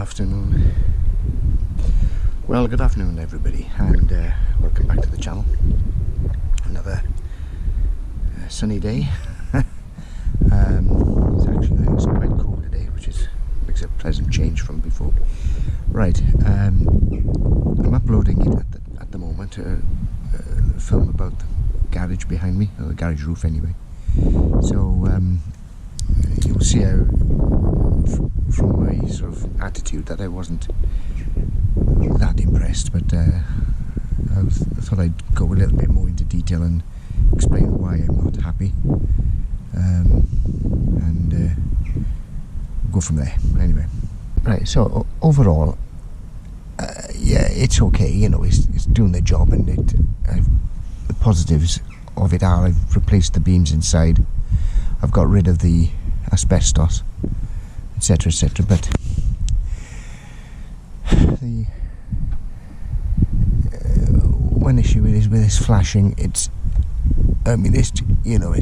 afternoon. Well, good afternoon everybody, and welcome back to the channel. Another sunny day. It's quite cold today, which makes a pleasant change from before. Right, I'm uploading it at the moment, a film about the garage behind me, or the garage roof anyway. So you'll see how, from my sort of attitude, that I wasn't that impressed, but I thought I'd go a little bit more into detail and explain why I'm not happy, and go from there. Anyway, right, so overall, yeah, it's okay, you know, it's doing the job, and the positives of it are I've replaced the beams inside, I've got rid of the asbestos, etc, etc, but the one issue is with this flashing, it's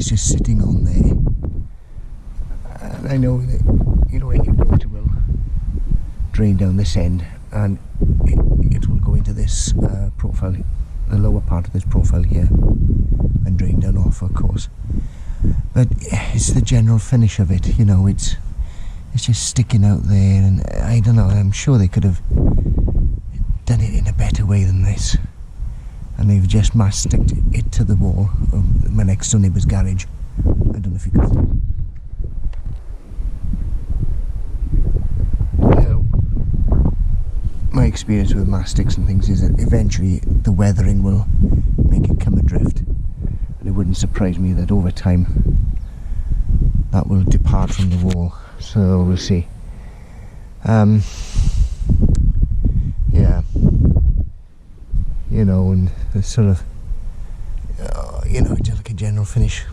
just sitting on there, and I know that, you know, any water will drain down this end, and it will go into this profile, the lower part of this profile here, and drain down off, of course. But it's the general finish of it, you know, it's just sticking out there, and I don't know, I'm sure they could have done it in a better way than this, and they've just mass-sticked it to the wall of my next door neighbour's garage. I don't know if you can see. Now, my experience with mastics and things is that eventually the weathering will make it come adrift, and it wouldn't surprise me that over time that will depart from the wall. So we'll see. Yeah, you know, and the sort of, you know, just like a general finish,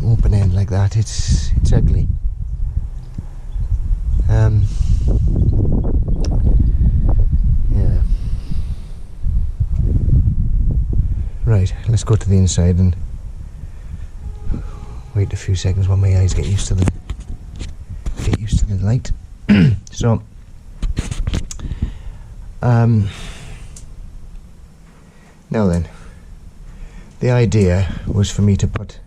open end like that, it's ugly. Yeah. Right, let's go to the inside and wait a few seconds while my eyes get used to the light. So now then, the idea was for me to put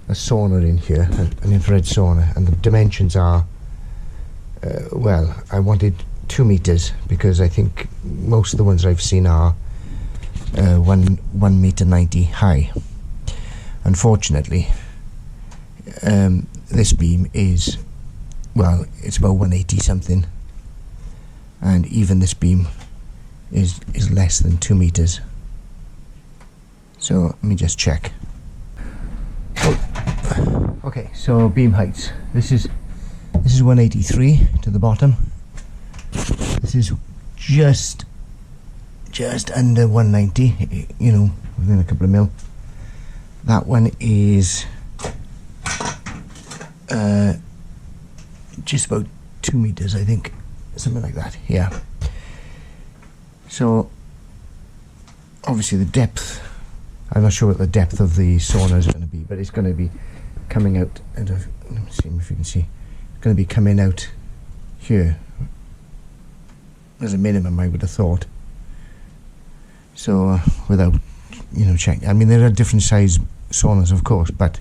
a sauna in here, an infrared sauna, and the dimensions are, well, I wanted 2 meters, because I think most of the ones I've seen are 1 meter 90 high. Unfortunately, this beam is, well, it's about 180 something, and even this beam is less than 2 meters. So let me just check. Oh, okay, so beam heights. This is 183 to the bottom. This is just under 190, you know, within a couple of mil. That one is just about 2 meters, I think, something like that. Yeah. So obviously the depth, I'm not sure what the depth of the sauna is going to be, but it's going to be coming out. Let me see if you can see. It's going to be coming out here as a minimum, I would have thought. So without, you know, checking, I mean, there are different size saunas, of course, but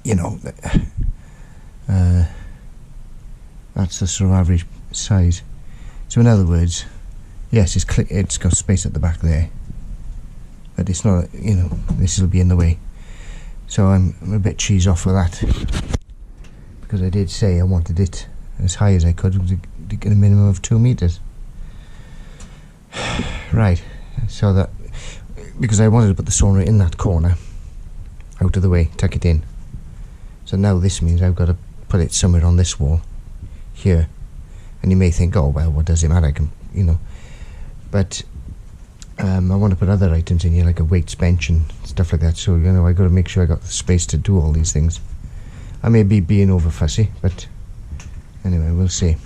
you know, that's the sort of average size. So in other words, yes, it's got space at the back there, but it's not, you know, this will be in the way. So I'm a bit cheese off with that, because I did say I wanted it as high as I could to get a minimum of 2 meters. Right, so that, because I wanted to put the sauna in that corner, out of the way, tuck it in. So now this means I've got to put it somewhere on this wall here, and you may think, oh well, what does it matter, I can, you know, but I want to put other items in here, like a weights bench and stuff like that, so, you know, I got to make sure I got the space to do all these things. I may be being over fussy, but anyway, we'll see.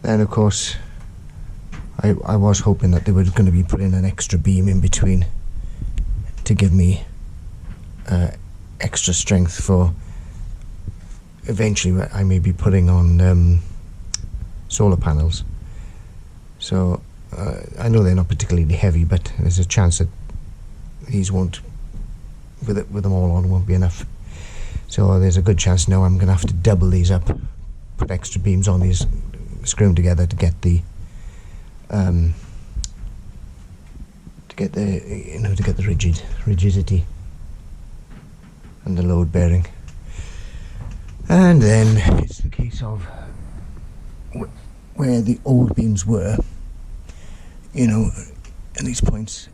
Then of course I was hoping that they were going to be putting an extra beam in between to give me extra strength for eventually I may be putting on solar panels. So I know they're not particularly heavy, but there's a chance that these won't, with them all on, won't be enough. So there's a good chance now I'm going to have to double these up, put extra beams on these, screw them together to get the rigidity and the load bearing. And then it's the case of where the old beams were, you know, at these points,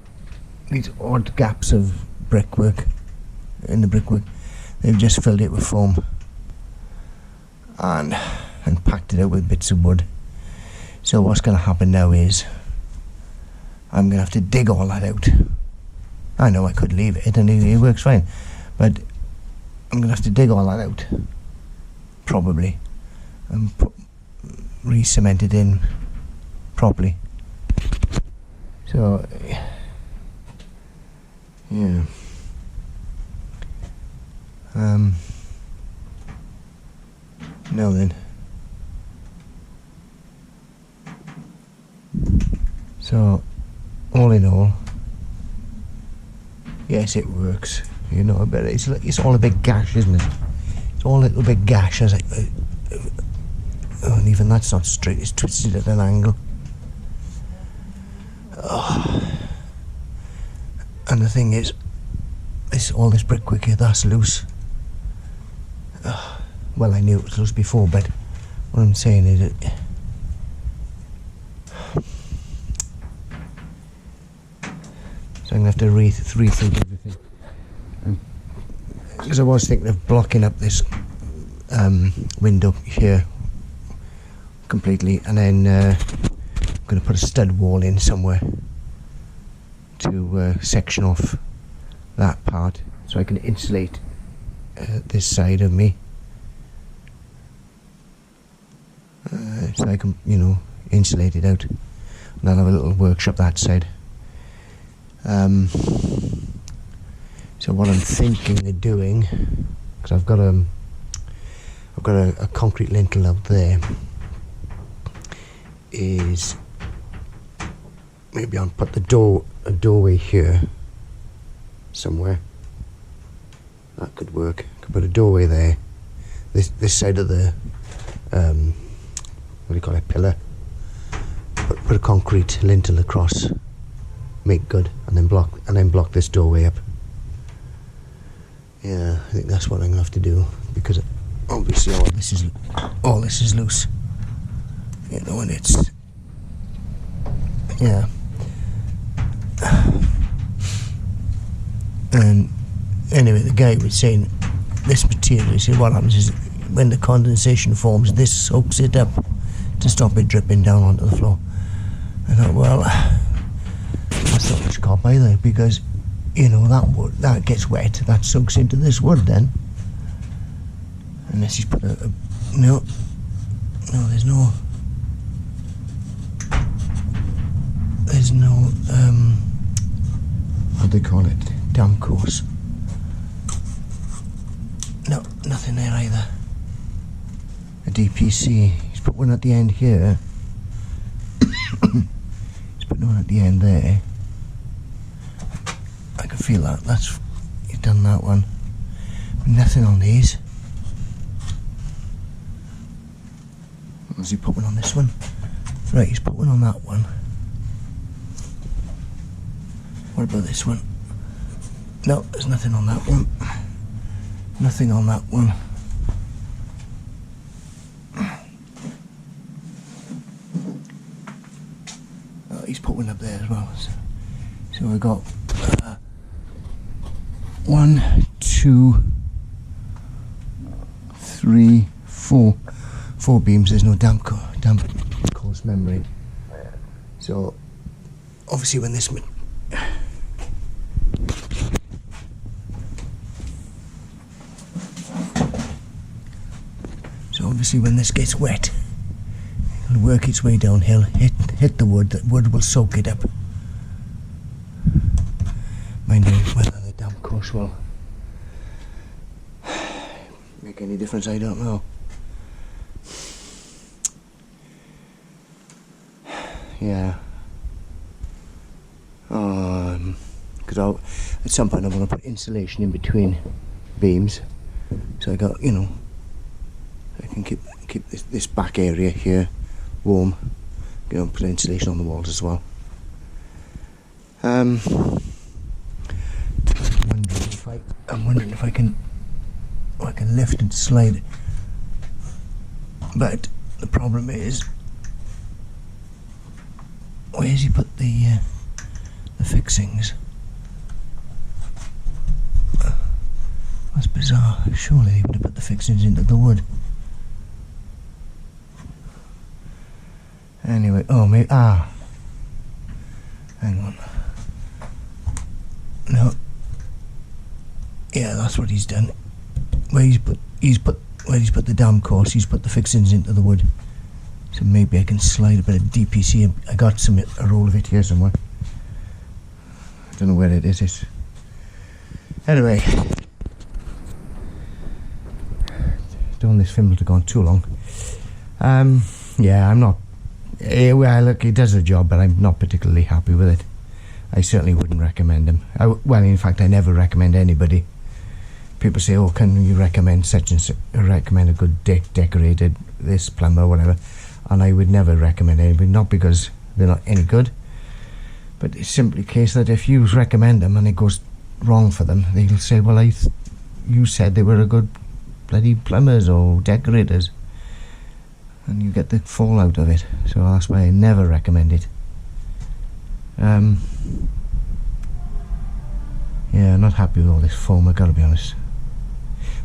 these odd gaps of brickwork in the brickwork, they've just filled it with foam and packed it out with bits of wood. So what's going to happen now is I'm going to have to dig all that out. I know I could leave it and it works fine, but I'm going to have to dig all that out, probably, and re-cement it in properly. So, yeah. Now then. So, all in all, yes, it works. You know, but it's all a big gash, isn't it? It's all a little big gash. As and even that's not straight. It's twisted at an angle. Oh. And the thing is, all this brickwork here, that's loose. Well, I knew it was loose before, but what I'm saying is that so I'm going to have to rethink everything. Because I was thinking of blocking up this window here completely, and then I'm going to put a stud wall in somewhere to section off that part, so I can insulate this side of me. So I can, you know, insulate it out, and I'll have a little workshop that side. So what I'm thinking of doing, because I've got a concrete lintel out there, is maybe I'll put a doorway here somewhere. That could work. I could put a doorway there. This side of the what do you call it, pillar. Put a concrete lintel across, make good, and then block this doorway up. Yeah, I think that's what I'm gonna have to do, because obviously all this is loose. You know, and it's, yeah. And anyway, the guy was saying this material, he said what happens is when the condensation forms, this soaks it up to stop it dripping down onto the floor. I thought, well, that's not much cop either, because, you know, that wood, that gets wet, that soaks into this wood then. Unless he's put no, there's no what do they call it, damp course. No, nothing there either. A DPC, he's put one at the end here. He's put one at the end there. I can feel that, he's done that one. But nothing on these. Has he put one on this one? Right, he's put one on that one. What about this one? No, there's nothing on that one. Nothing on that one. Oh, he's put one up there as well. So we've got 1, 2, 3, 4. 4 beams. There's no damp course membrane. So obviously when this gets wet, it'll work its way downhill, hit the wood. The wood will soak it up. Mind you, whether the damp course will make any difference, I don't know. Yeah. Because at some point I want to put insulation in between beams, so I got, you know, I can keep this back area here warm. You know, put insulation on the walls as well. I'm wondering if I can lift and slide, but the problem is, where's he put the fixings? That's bizarre. Surely he would have put the fixings into the wood. Anyway, oh maybe, hang on. No. Yeah, that's what he's done. Where he's put the damn course, he's put the fixings into the wood. So maybe I can slide a bit of DPC. I got a roll of it here somewhere. I don't know where it is. Anyway, don't want this film to go on too long. Yeah, I'm not. Well, look, he does the job, but I'm not particularly happy with it. I certainly wouldn't recommend him. Well, in fact, I never recommend anybody. People say, "Oh, can you recommend such and such? Recommend a good decorated this plumber, whatever?" And I would never recommend anybody, not because they're not any good, but it's simply a case that if you recommend them and it goes wrong for them, they'll say, "Well, you said they were a good bloody plumbers or decorators," and you get the fallout of it. So that's why I never recommend it. Yeah, I'm not happy with all this foam, I gotta be honest.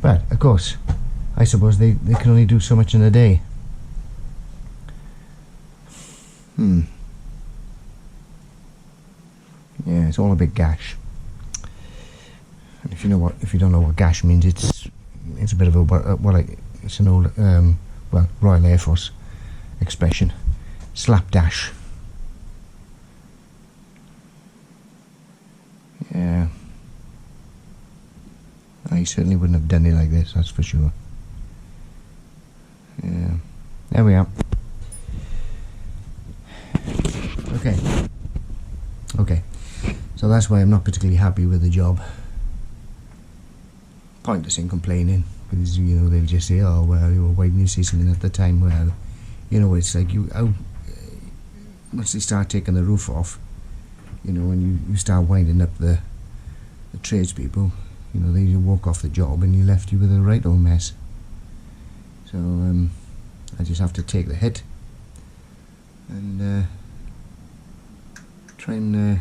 But of course, I suppose they can only do so much in a day. Yeah, it's all a bit gash. And if you don't know what gash means, it's a bit of it's an old Royal Air Force expression, slapdash. Yeah, I certainly wouldn't have done it like this, that's for sure. Yeah, there we are. Okay, so that's why I'm not particularly happy with the job. Pointless in complaining, because, you know, they'll just say, "Oh, well, why didn't you see something at the time?" Well, you know, it's like once they start taking the roof off, you know, and you start winding up the tradespeople, you know, they walk off the job and you left you with a right old mess. So I just have to take the hit and try and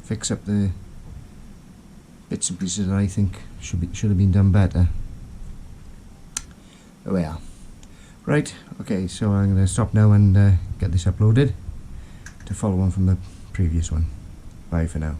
fix up the bits and pieces that I think should have been done better. There we are. Right, okay, so I'm going to stop now and get this uploaded to follow on from the previous one. Bye for now.